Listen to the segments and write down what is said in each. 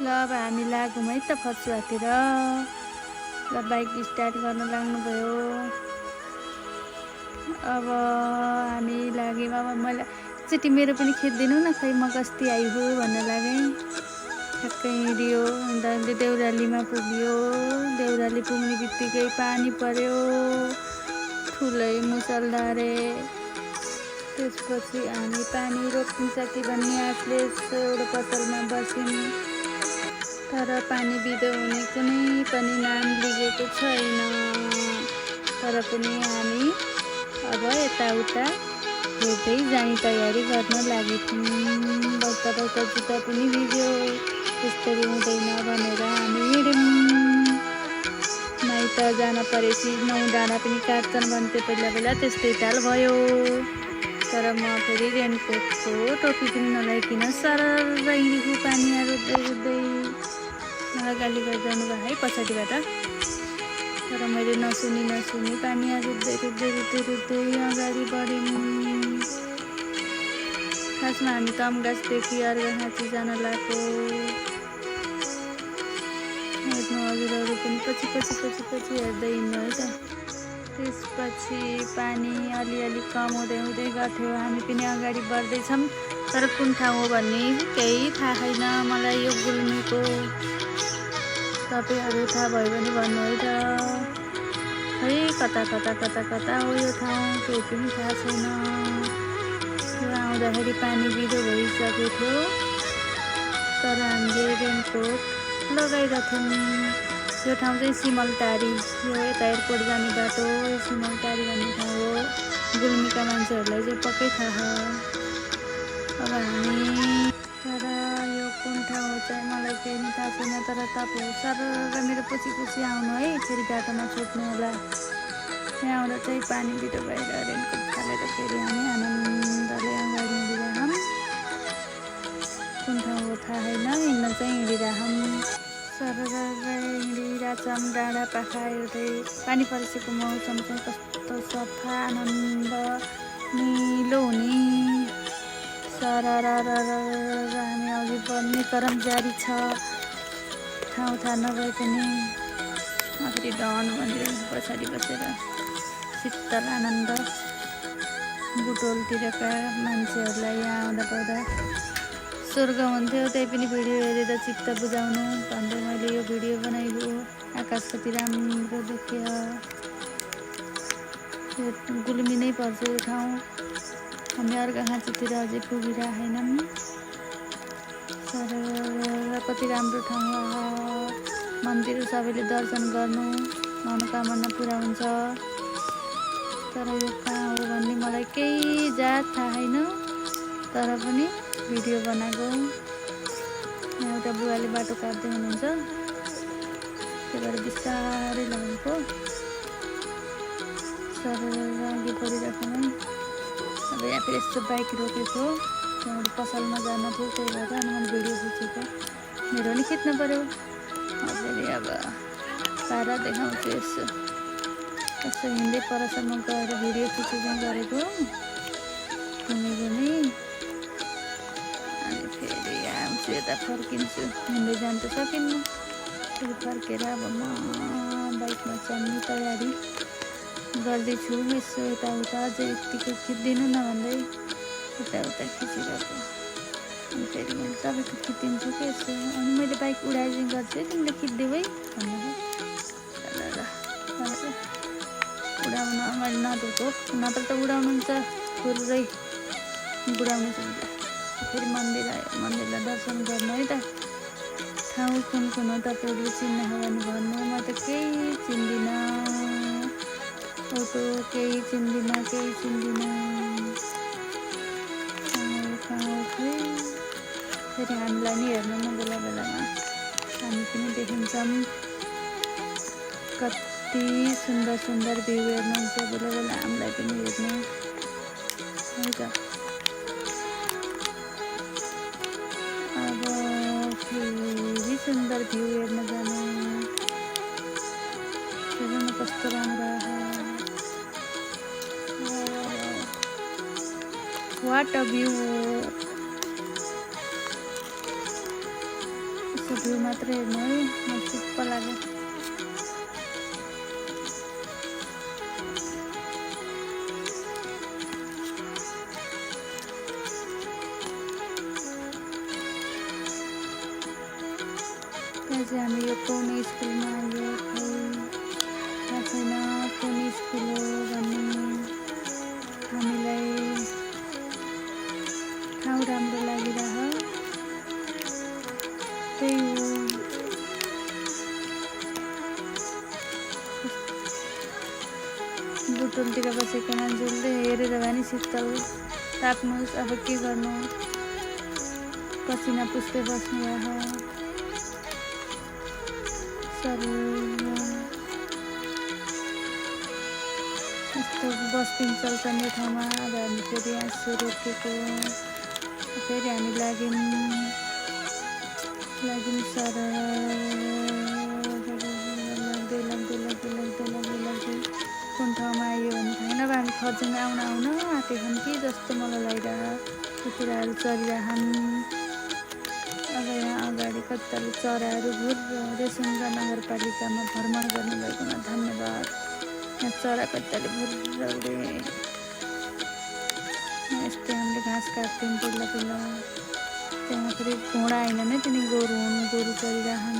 ल अब हामी लागौँ है त फचुवातिर। ल बाइक स्टार्ट गर्न लाग्नुभयो। अब हामी लाग्यौँ। अब मैले एकचोटि मेरो पनि खिचिदिनु न, खै म कस्ती आइहो भन्न लागेँ। ठ्याक्कै हिँड्यो, अन्त देउरालीमा पुग्यो। देउराली पुग्ने बित्तिकै पानी पर्यो ठुलै मुसलधारे। त्यसपछि हामी पानी रोकिन्छ कि भन्ने आशले एउटा पसलमा बस्यौँ, तर पानी बिदो हुने कुनै पनि नाम लिएको छैन। तर पनि हामी अब यताउता हेर्दै जाने तयारी गर्न लागेछौँ। बस्दा बस्दा जुत्ता पनि भिज्यो। यस्तरी हुँदैन भनेर हामी हिँड्यौँ। माइत जान परेपछि 9 डाँडा पनि काट्छन् भन्थे पहिला त्यस्तै ताल भयो। तर म फेरि रेनकोटको टोपी पनि नलाइकन सरर हिँडेको पानीमा रुच्दै रुच्दै। मलाई गाली गरिरहनु भयो है पछाडिबाट। तर मैले नसुनी पानीमा रुच्दै अगाडि बढ्यौँ। खासमा हामी तमगाछदेखि अर्घाखाँची जान लागेको। हेर्नु हजुरहरू पनि पछि हेर्दै हिँड्नु है त। त्यसपछि पानी अलिअलि कम हुँदै गर्थ्यो। हामी पनि अगाडि बढ्दैछौँ, तर कुन ठाउँ हो भन्ने केही थाहा छैन मलाई यो गुल्मीको। तपाईँहरू थाहा भयो भने भन्नु है त। खै कता हो यो ठाउँ, केही पनि थाहा छैन। आउँदाखेरि पानी बिदो भइसकेको थियो, तर हामीले रेनकोट लगाइरहेथ्यौँ। यो ठाउँ चाहिँ सिमलटारी, यो यता एयरपोर्ट जाने बाटो सिमलटारी भन्ने ठाउँ हो। गुल्मीका मान्छेहरूलाई चाहिँ पक्कै थाहा। अब हामी, तर यो कुन ठाउँ हो चाहिँ मलाई केही पनि थाहा छैन। तर तपाईँ सर मेरो पछि आउनु है, फेरि बाटोमा छुट्नु होला। यहाँ आउँदा चाहिँ पानी बिदो भएर रेनकोट फालेर फेरि हामी आनन्दले अगाडि हिँडिरहौँ। कुन ठाउँ हो थाहा छैन, हिँड्न चाहिँ हिँडिरहौँ। सरर हिँडिरहेछौँ डाँडा पाखा हेर्दै। पानी परिसकेको मौसम चाहिँ कस्तो सफा आनन्द निलो हुने। सरर हामी अघि बढ्ने क्रम जारी छ। ठाउँ थाहा नभए पनि फेरि डन मन्दिर पछाडि बसेर शीतल आनन्द। बुटोलतिरका मान्छेहरूलाई यहाँ आउँदा पाउँदा स्वर्ग हुन्थ्यो। त्यही पनि भिडियो हेरेर चित्त बुझाउनु भन्दै मैले यो भिडियो बनाएको। आकाश कति राम्रो देखियो। यो गुल्मी नै पर्छ यो ठाउँ। हामी अर्घाखाँचीतिर अझै पुगिरहेनौँ। तर कति राम्रो ठाउँ हो। मन्दिर सबैले दर्शन गर्नु, मनोकामना पुरा हुन्छ। तर यो कहाँ हो भन्ने मलाई केही जात थाहा छैन, तर पनि भिडियो बनाएको। यहाँ एउटा बुवाले बाटो काट्दै हुनुहुन्छ, त्यही भएर बिस्तारै लगेको। सरर अघि बढिरहेको है। अब यहाँ फेरि यस्तो बाइक रोकेको, त्यहाँबाट पसलमा जान थियो, त्यही भएर अनि मैले भिडियो खिचेको। मेरो पनि खिच्नु पऱ्यो। फेरि अब पारा देखाउँछु यसो हिँड्दै परसम्म गएर भिडियो खिचेर गरेको। घुमी अनि फेरि आउँछु, यता फर्किन्छु। हिँड्दै जान त सकिन्न। फेरि फर्केर अब म बाइकमा चढ्ने तयारी गर्दैछु। यसो यताउता अझै यत्तिको खिचिदिनु न भन्दै यताउता खिचिरहेको। अनि फेरि मैले तपाईँको खिचिदिन्छु कि यसो। अनि मैले बाइक उडाइदिने गर्छु है, तिमीले खिचिदेऊ है भन्नु। उडाउन मैले नदिएको, नत्र त उडाउनुहुन्छ थुप्रै बुढाउनु सक्छ। फेरि मन्दिर आयो, मन्दिरलाई दर्शन गर्नु है त। ठाउँ कुन हो तपाईँहरूले चिन्न हो भने भन्नु। म त केही चिन्दिनँ, फोटो केही चिन्दिनँ। कहाँ खै। फेरि हामीलाई नि हेर्नु न बेलामा हामी पनि देखिन्छौँ। कति सुन्दर भ्यू हेर्नुहुन्छ बेला हामीलाई पनि हेर्नु है त। अब फेरि सुन्दर भ्यू हेर्न जानु। हेर्नु कस्तो राम्रो। What a view. यसको भ्यू मात्र हेर्नु है, म चुप्प लाग्यो। त्यहाँ चाहिँ हामी यो कुन स्कुलमा आयो खै थाहा छैन कुन स्कुल हो भन्ने। हामीलाई ठाउँ राम्रो लागिरह त्यही हो। बुटुलतिर बसेको मान्छेले हेरेर भए नि शीतल ताप्नुहोस्, अब के गर्नु, पसिना पुस्दै बस्नु रह यस्तो बस्दिन चल्तने ठाउँमा। अब हामी फेरि आँसु रोकेको, फेरि हामी लाग्यौँ सर लाग्दै कुन ठाउँमा आयो भने थाहा छैन। अब हामी खर्जुङ आउन आँटेछन् कि जस्तो मलाई लागिरह, त्यो कुराहरू चलिरहन्। अब यहाँ अगाडि कतिले चराहरू रेसुङ्गा नगरपालिकामा भ्रमण गर्नुभएकोमा धन्यवाद। यहाँ चरा कतिले भुर्र उडे। यस्तै हामीले घाँस काट्थ्यौँ पहिला पहिला। त्यहाँ फेरि घोडा होइन नै तिनी गोरु हुन्, गोरु चरिरहन्।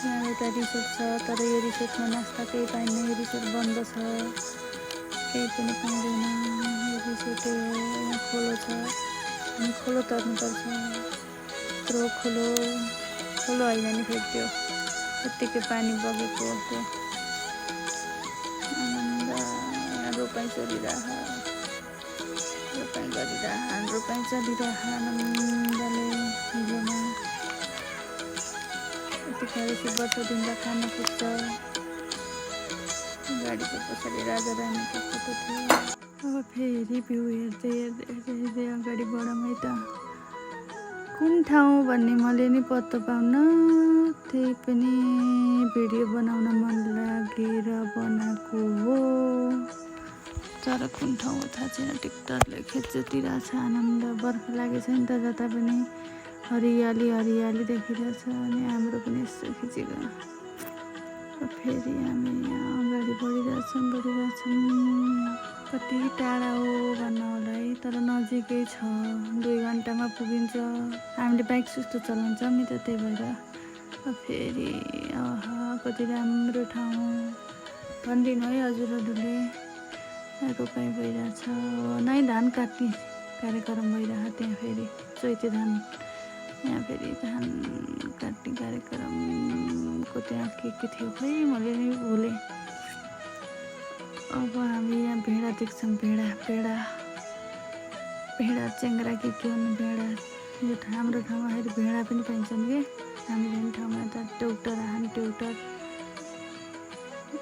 यहाँ एउटा रिसोर्ट छ, तर यो रिसोर्टमा नास्ता केही पाइन्न। यो रिसोर्ट बन्द छ, केही पनि पाउँदैन। यो रिसोर्टै हो। यहाँ खोलो छ, हामी खोलो तर्नुपर्छ। यत्रो खोलो होइन नि फेरि त्यो यत्तिकै पानी बगेको त्यो आनन्द। यहाँ रोपाइँ चलिरह, रोपाइँ चलिरह आनन्दले हिजोमा। यतिखेर चाहिँ वर्ष दिँदा खान पुग्छ। गाडीको पछाडि राजा रानीको फोटो थियो। अब फेरि भ्यू हेर्दै अगाडि बढौँ है त। कुन ठाउँ भन्ने मैले नि पत्तो पाउन, त्यही पनि भिडियो बनाउन मन लागेर बनाएको हो। तर कुन ठाउँ हो थाहा छैन। टिकटकले खिचिरहेछ आनन्द। बर्खा लागेछ नि त, जता पनि हरियाली देखिरहेछ। अनि हाम्रो पनि यसो खिचेको। फेरि हामी यहाँ अगाडि बढिरहेछौँ। कति टाढा हो भन्न होला है, तर नजिकै छ। 2 घन्टामा पुगिन्छ। हामीले बाइक सुस्तो चलाउँछौँ नि त, त्यही भएर। फेरि कति राम्रो ठाउँ भनिदिनु है हजुरहरूले। रोपाइँ भइरहेछ नै, धान काट्ने कार्यक्रम भइरहेछ त्यहाँ। फेरि चैते धान, यहाँ फेरि धान काट्ने कार्यक्रमको त्यहाँ के थियो खै मैले नि भुलेँ। अब हामी यहाँ भेडा देख्छौँ। भेडा च्याङ्ग्रा के हुन् भेडा। यो हाम्रो ठाउँमा फेरि भेडा पनि पाइन्छन् कि, हामी जाने ठाउँमा त ट्यौटर।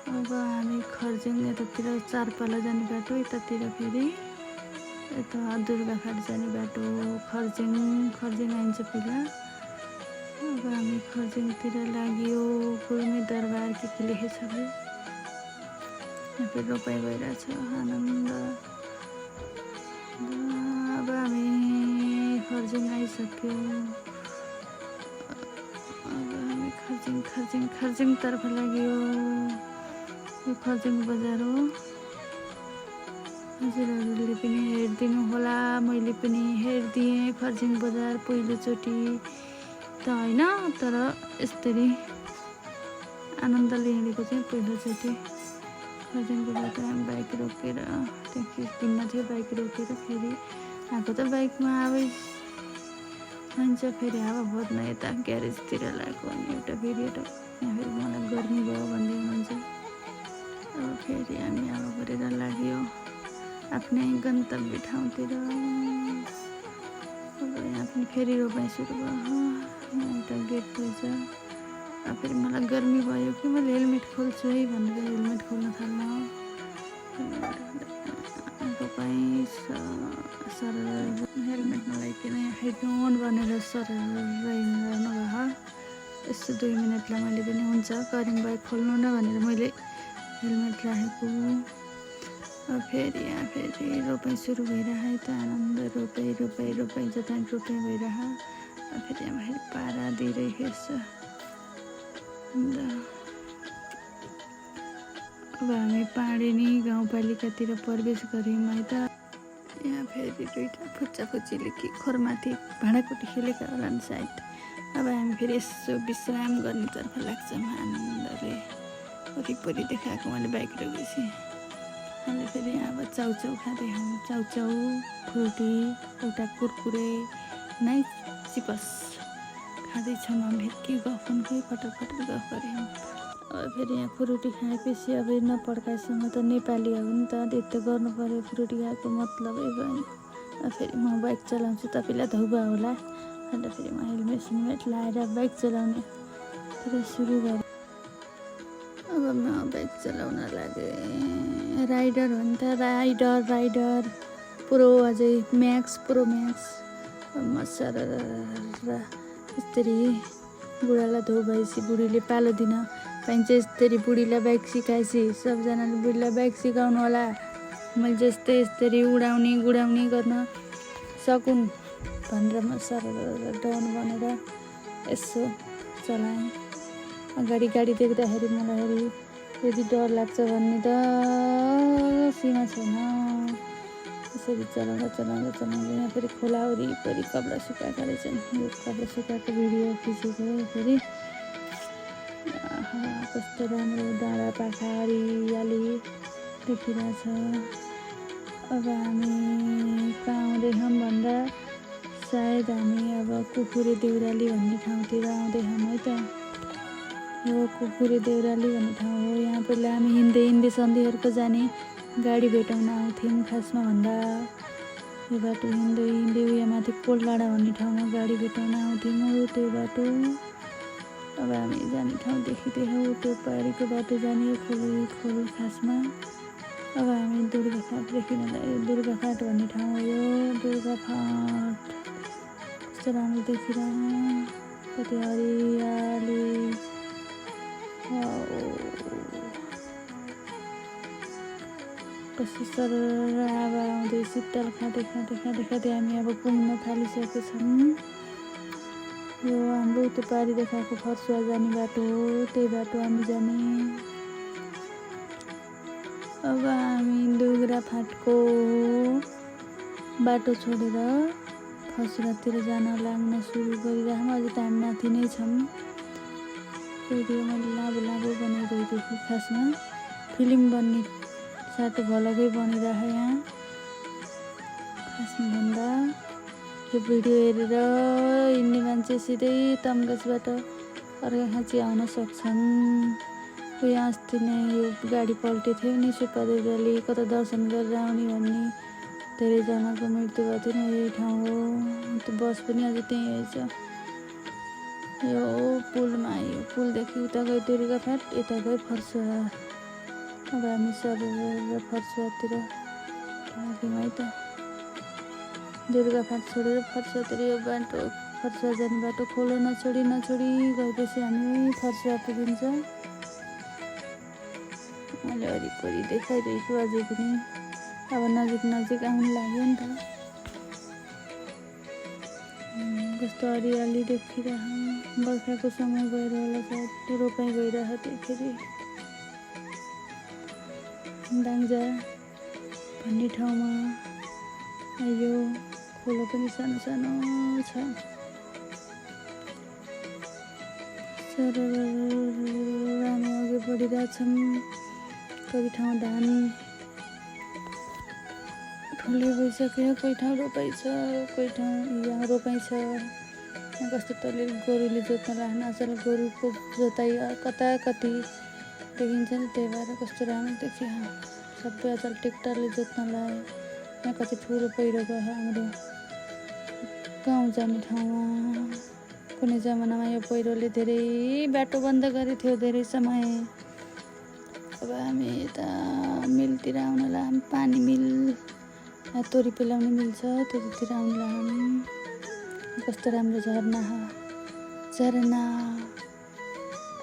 अब हामी खर्जुङ यतातिर चारपाला जाने बाटो, यतातिर फेरि यता दुर्गाघाट जाने बाटो। खर्जुङ आइन्छ पहिला। अब हामी खर्जुङतिर लाग्यो। गुल्मी दरबार के लेखेछ अरे। यहाँ फेरि रोपाइँ भइरहेछ आनन्द। अब हामी खर्जुङ आइसक्यो। अब हामी खर्जुङतर्फ लाग्यो। यो खर्जुङ बजार हो। हजुरहरूले पनि हेरिदिनु होला, मैले पनि हेरिदिएँ खर्जुङ बजार पहिलोचोटि त होइन, तर यसरी आनन्दले हिँडेको चाहिँ पहिलोचोटि। खर्जुङको बाटो हामी बाइक रोकेर त्यहाँ किन्न थियो, बाइक रोकेर फेरि आएको त बाइकमा। आबै जान्छ फेरि हावा भोज्न यता ग्यारेजतिर लागेको। अनि एउटा फेरि यहाँ फेरि मलाई गर्मी भयो भन्दै हुनुहुन्छ। अब फेरि हामी हावा भरेर लाग्यो आफ्नै गन्तव्य ठाउँतिर। अब यहाँ पनि फेरि रोपाइँ सुरु भयो। यहाँ एउटा गेट रहेछ। अब फेरि मलाई गर्मी भयो कि मैले हेलमेट खोल्छु है भनेर हेलमेट खोल्न थाल्न। रोपाइँ सर हेलमेट नलाइकन यहाँ हेडफोन भनेर सर हिँड्नु भयो। यसो 2 मिनटलाई मैले पनि हुन्छ करिम बाइक खोल्नु न भनेर मैले हेलमेट राखेको। अब फेरि यहाँ फेरि रोपाइँ सुरु भइरह त आनन्द। रोपाइँ जता रोपाइँ भइरह। फेरि यहाँ पारा दिइरहेको छ। अब हामी पाडेनी गाउँपालिकातिर प्रवेश गऱ्यौँ है त। यहाँ फेरि दुईवटा फुच्चाफुच्चीले के खोरमाथि भाँडाकुटी खेलेका होलान् सायद। अब हामी फेरि यसो विश्राम गर्नेतर्फ लाग्छौँ आनन्दले। वरिपरि देखाएको मैले बाइक रोकेपछि अहिले फेरि यहाँ अब चाउचाउ खाँदै हौँ। चाउचाउ, फ्रुटी, एउटा कुरकुरे, नाइस चिपस खाँदैछौँ हामी। के गफौँ खै फटर गफ गऱ्यौँ। अब फेरि यहाँ फ्रुटी खाएपछि अब नपड्काएसँग त नेपाली हो नि त, त्यति त गर्नु पऱ्यो। फ्रुटी खाएको मतलबै भएन। अब फेरि म बाइक चलाउँछु, तपाईँलाई धौबा होला। अन्त फेरि म हेलमेट लाएर बाइक चलाउने फेरि सुरु गरेँ। अब म बाइक चलाउन लागेँ। राइडर हो नि त, राइडर प्रो, अझै प्रो म्याक्स। म यस्तरी बुढालाई धो भएपछि बुढीले पालो दिन पाइन्छ। यस्तरी बुढीलाई बाइक सिकाएपछि सबजनाले बुढीलाई बाइक सिकाउनु होला। मैले जस्तै यस्तरी उडाउने गुडाउने गर्न सकुन् भनेर म डाउन बनेर यसो चलाएँ। अगाडि गाडी देख्दाखेरि मलाई यदि डर लाग्छ भन्ने त सीमा छैन। यसरी चलाउँदा यहाँ फेरि खोला वरिपरि कपडा सुकाएका रहेछन्। यो कपडा सुकाएको भिडियो खिचेको फेरि कस्तो राम्रो डाँडा पाखा हरियाली देखिरहेछ। अब हामी कहाँ आउँदैछौँ भन्दा सायद हामी अब कुखुरे देउराली भन्ने ठाउँतिर आउँदैछौँ है त। यो कुखुरे देउराली भन्ने ठाउँ हो। यहाँ पहिला हामी हिँड्दै सन्धिहरूको जाने गाडी भेटाउन आउँथ्यौँ खासमा भन्दा। यो बाटो हिँड्दै उयो माथि कोलडाँडा भन्ने ठाउँमा गाडी भेटाउन आउँथ्यौँ त्यो बाटो। अब हामी जाने ठाउँ देखिँदैछौँ, त्यो पारीको बाटो जाने खोल खासमा। अब हामी दुर्गाफाट देखिन लाग्यो। दुर्गाफाट भन्ने ठाउँ हो यो। दुर्गाफाट कस्तो राम्रो देखिरहेँ, कति हरियाली। कस्तो सरर हावा आउँदै शीतल खाँदै हामी अब पुग्न थालिसकेछौँ। यो हाम्रो त्यो पारी देखाएको फर्सुवा जाने बाटो हो, त्यही बाटो हामी जाने। अब हामी दुर्गाफाटको बाटो छोडेर फर्सुवातिर जान लाग्न सुरु गरिरहेछौँ। अझै त हामी माथि नै छौँ। भिडियो मैले लामो बनाइरहेको छु। खासमा फिल्म बन्ने साटो भलगै बनिरह यहाँ। खासमा भन्दा यो भिडियो हेरेर हिँड्ने मान्छे सिधै तम्घासबाट अर्घाखाँची आउन सक्छन्। यहाँ अस्ति नै यो गाडी पल्टेको थियो नि सुपादेउराली, कता दर्शन गरेर आउने भन्ने धेरैजनाको मृत्यु भएको थियो नि। यही ठाउँ हो। त्यो बस पनि अझै त्यहीँ रहेछ। यो पुलमा आयो, पुलदेखि उता गयो दुर्गाफाट, यता गयो फर्सुवा। अब हामी सरेर फर्सुवातिर लाग्यौँ है त। दुर्गाफाट छोडेर फर्सुवातिर यो बाटो, फर्सुवा जाने बाटो खोलो नछोडी गएपछि हामी फर्सुवा पुगिन्छ। मैले वरिपरि देखाइरहेको अझै पनि। अब नजिक आउनु लाग्यो नि त। कस्तो हरियाली देखिरहेँ। बर्खाको समय गएर होला सायद, रोपाइँ भइरहेको त्यतिखेर। दाङ्जा भन्ने ठाउँमा यो खोलो पनि सानो छ। हामी अघि बढिरहेछौँ। कति ठाउँ धान ठुलो भइसक्यो, कोही ठाउँ रोपाइ छ, कोही ठाउँ यहाँ रोपाइ छ। कस्तो तले गोरुले जोत्न लाग्न अचल गोरुको जोताइ कति देखिन्छ नि। त्यही भएर कस्तो राम्रो देखियो। सबै अचल ट्र्याक्टरले जोत्न लाग्यो। यहाँ कति ठुलो पहिरो गयो हाम्रो गाउँ जाने ठाउँमा। कुनै जमानामा यो पहिरोले धेरै बाटो बन्द गरेको थियो, धेरै समय। अब हामी यता मिलतिर आउन लाग्यौँ। पानी मिल, यहाँ तोरी पेलाउने मिल छ, त्यतातिर आउन लाग्यौँ। कस्तो राम्रो झरना।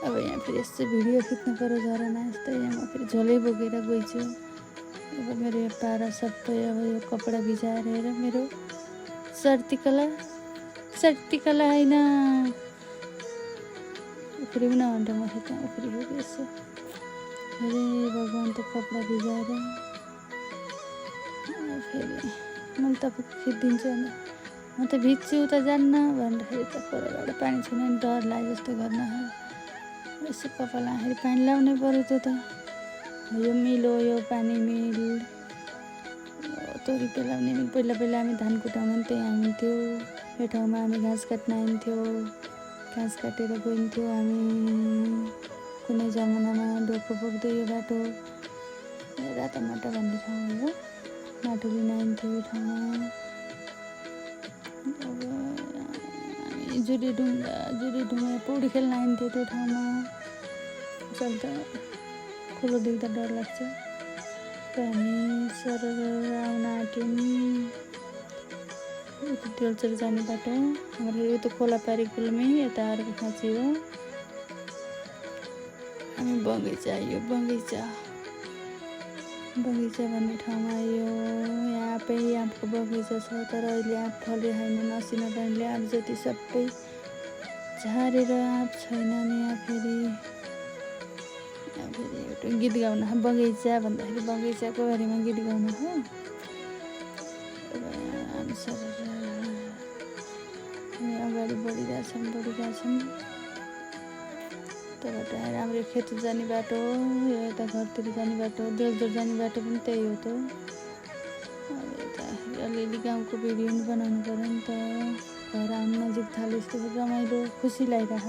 अब यहाँ फेरि यस्तो भिडियो खिच्नु पऱ्यो झरना यस्तै। यहाँ म फेरि झोलै बोकेर गइछु। अब मेरो यो पारा सबै अब यो कपडा भिजाएर हेर मेरो सर्ती कला सट्टिकला होइन उफ्री पनि नभन्छ म त्यहाँ उफ्री हो यसो अरे भगवान् त कपडा भिजाएर फेरि मैले तपाईँ खिचिदिन्छु अनि म त भिज्छु त जान्न भन्दाखेरि त परबाट पानी छैन नि डर लाग्यो जस्तो गर्न यसो कपाल आखिर पानी लाउनै पऱ्यो त्यो त यो मिल हो यो पानी मिल तोरी पेलाउने मिल पहिला हामी धान कुटाउनु पनि त्यही आइन्थ्यो यो ठाउँमा हामी घाँस काट्न आइन्थ्यो घाँस काटेर गइन्थ्यो हामी कुनै जमानामा ढोको बोक्दै यो बाटो रातामाटा भन्ने ठाउँ हो माटो लिन आइन्थ्यो यो ठाउँमा अब हामी जुडी ढुङ्गा पौडी खेल्न आइन्थ्यो त्यो ठाउँमा चल त खोलो देख्दा डर लाग्छ र हामी सरर आउन आँट्यौँ यता तेलचेर जाने बाटो हाम्रो यो त खोलापारी कुलमै यता अर्को खाँची हो हामी बगैँचा यो बगैँचा भन्ने ठाउँमा आयो यहाँ आफै आँपको बगैँचा छ तर अहिले आँप फले छैन असिना पानीले आँप जति सबै झारेर आँप छैन नि यहाँ फेरि एउटा गीत गाउन बगैँचा भन्दाखेरि बगैँचाको बारेमा गीत गाउन हो अगाडि बढिरहेछौँ त्यहाँबाट आएर हाम्रो खेत जाने बाटो यो यता घरतिर जाने बाटो देलजोर जाने बाटो पनि त्यही हो त अब यता अलिअलि गाउँको भिडियो पनि बनाउनु पऱ्यो नि त घर आउनु नजिक थाल्यो यस्तो रमाइलो खुसी लागिरह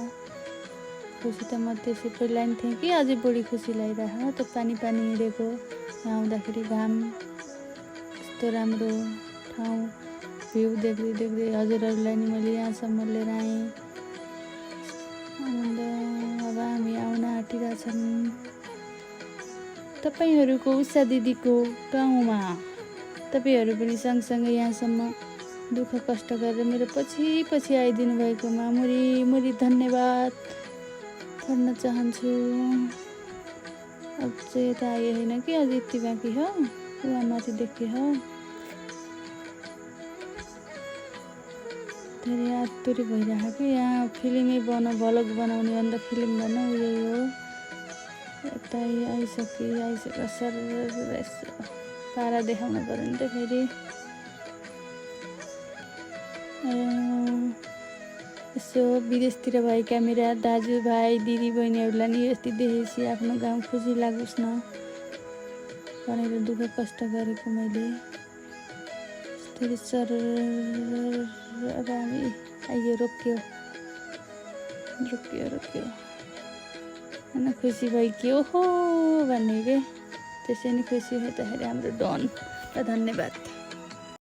खुसी त म त्यसै पहिला नि थिएँ कि अझै बढी खुसी लागिरह त पानी हिँडेको यहाँ आउँदाखेरि घाम यस्तो राम्रो ठाउँ भ्यू देख्दै हजुरहरूलाई नि मैले यहाँसम्म लिएर आएँ अब हामी आउन आँटिरहेछौँ तपाईँहरूको उषा दिदीको गाउँमा तपाईँहरू पनि सँगसँगै यहाँसम्म दुःख कष्ट गरेर मेरो पछि आइदिनु भएकोमा मुरी धन्यवाद भन्न चाहन्छु अब चाहिँ यता आयो होइन कि अझ यति बाँकी हो उहाँ माथि देखियो हो धेरै आतुरी भइरहेको कि यहाँ फिल्मै भ्लग बनाउने भन्दा फिल्म भनौँ उयो हो यता आइसक्यो सर पारा देखाउनु पऱ्यो नि त फेरि यसो विदेशतिर भएका मेरा दाजुभाइ दिदीबहिनीहरूलाई नि यति देखेपछि आफ्नो गाउँ खुसी लागोस् न भनेर दुःख कष्ट गरेको मैले सर हामी आइयो रोक्यो होइन खुसी भयो कि ओहो भन्ने के त्यसै नि खुसी हुँदाखेरि हाम्रो डन र धन्यवाद।